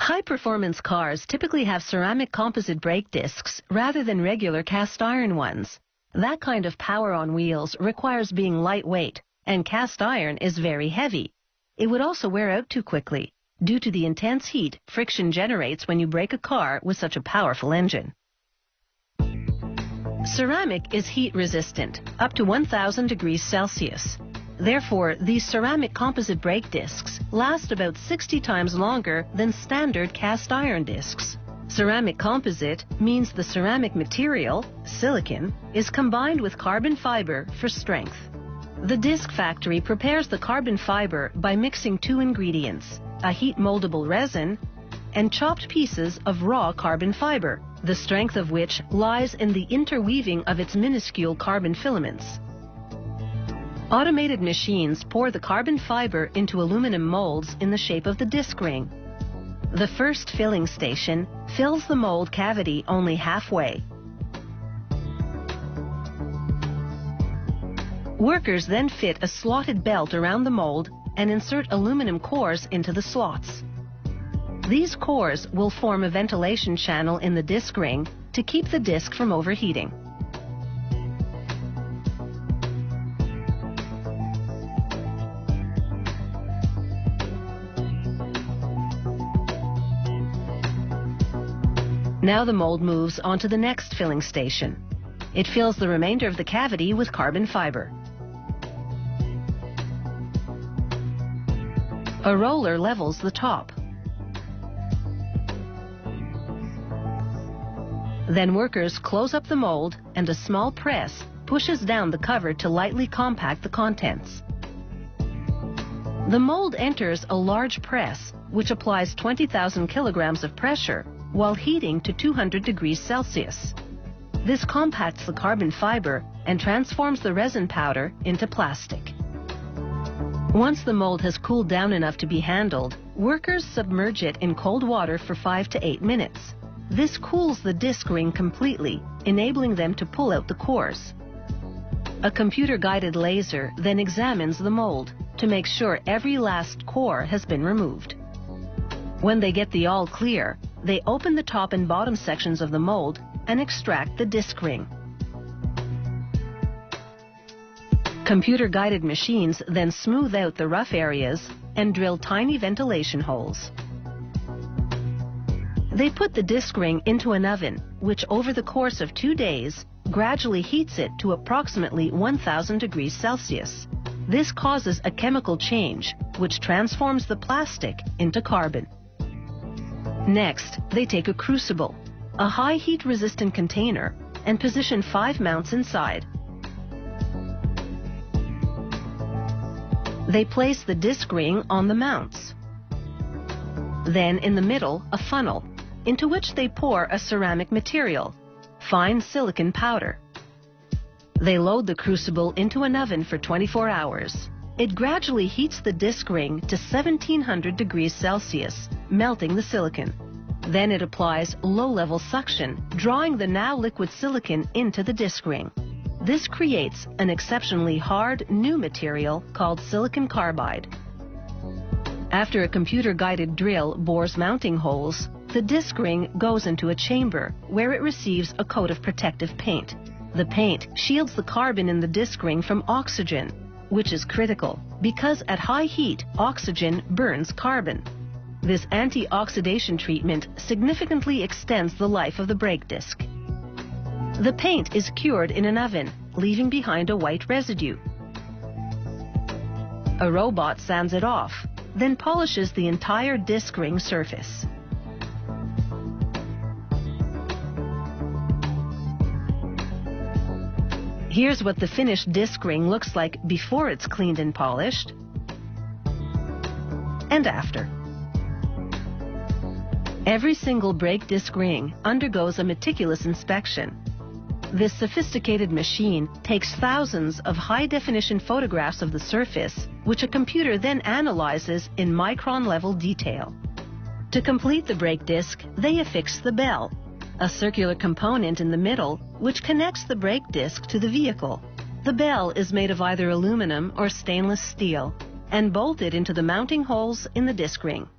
High-performance cars typically have ceramic composite brake discs rather than regular cast iron ones. That kind of power on wheels requires being lightweight, and cast iron is very heavy. It would also wear out too quickly, due to the intense heat friction generates when you brake a car with such a powerful engine. Ceramic is heat resistant, up to 1,000 degrees Celsius. Therefore, these ceramic composite brake discs last about 60 times longer than standard cast iron discs. Ceramic composite means the ceramic material, silicon, is combined with carbon fiber for strength. The disc factory prepares the carbon fiber by mixing two ingredients, a heat-moldable resin and chopped pieces of raw carbon fiber, the strength of which lies in the interweaving of its minuscule carbon filaments. Automated machines pour the carbon fiber into aluminum molds in the shape of the disc ring. The first filling station fills the mold cavity only halfway. Workers then fit a slotted belt around the mold and insert aluminum cores into the slots. These cores will form a ventilation channel in the disc ring to keep the disc from overheating. Now the mold moves on to the next filling station. It fills the remainder of the cavity with carbon fiber. A roller levels the top. Then workers close up the mold and a small press pushes down the cover to lightly compact the contents. The mold enters a large press which applies 20,000 kilograms of pressure while heating to 200 degrees Celsius. This compacts the carbon fiber and transforms the resin powder into plastic. Once the mold has cooled down enough to be handled, workers submerge it in cold water for 5 to 8 minutes. This cools the disc ring completely, enabling them to pull out the cores. A computer-guided laser then examines the mold to make sure every last core has been removed. When they get the all clear, they open the top and bottom sections of the mold and extract the disc ring. Computer-guided machines then smooth out the rough areas and drill tiny ventilation holes. They put the disc ring into an oven, which over the course of 2 days gradually heats it to approximately 1,000 degrees Celsius. This causes a chemical change, which transforms the plastic into carbon. Next, they take a crucible, a high heat-resistant container, and position 5 mounts inside. They place the disc ring on the mounts. Then in the middle, a funnel, into which they pour a ceramic material, fine silicon powder. They load the crucible into an oven for 24 hours. It gradually heats the disc ring to 1,700 degrees Celsius, melting the silicon. Then it applies low-level suction, drawing the now liquid silicon into the disc ring. This creates an exceptionally hard new material called silicon carbide. After a computer-guided drill bores mounting holes, the disc ring goes into a chamber where it receives a coat of protective paint. The paint shields the carbon in the disc ring from oxygen, which is critical because at high heat, oxygen burns carbon. This anti-oxidation treatment significantly extends the life of the brake disc. The paint is cured in an oven, leaving behind a white residue. A robot sands it off, then polishes the entire disc ring surface. Here's what the finished disc ring looks like before it's cleaned and polished, and after. Every single brake disc ring undergoes a meticulous inspection. This sophisticated machine takes thousands of high-definition photographs of the surface, which a computer then analyzes in micron-level detail. To complete the brake disc, they affix the bell, a circular component in the middle which connects the brake disc to the vehicle. The bell is made of either aluminum or stainless steel and bolted into the mounting holes in the disc ring.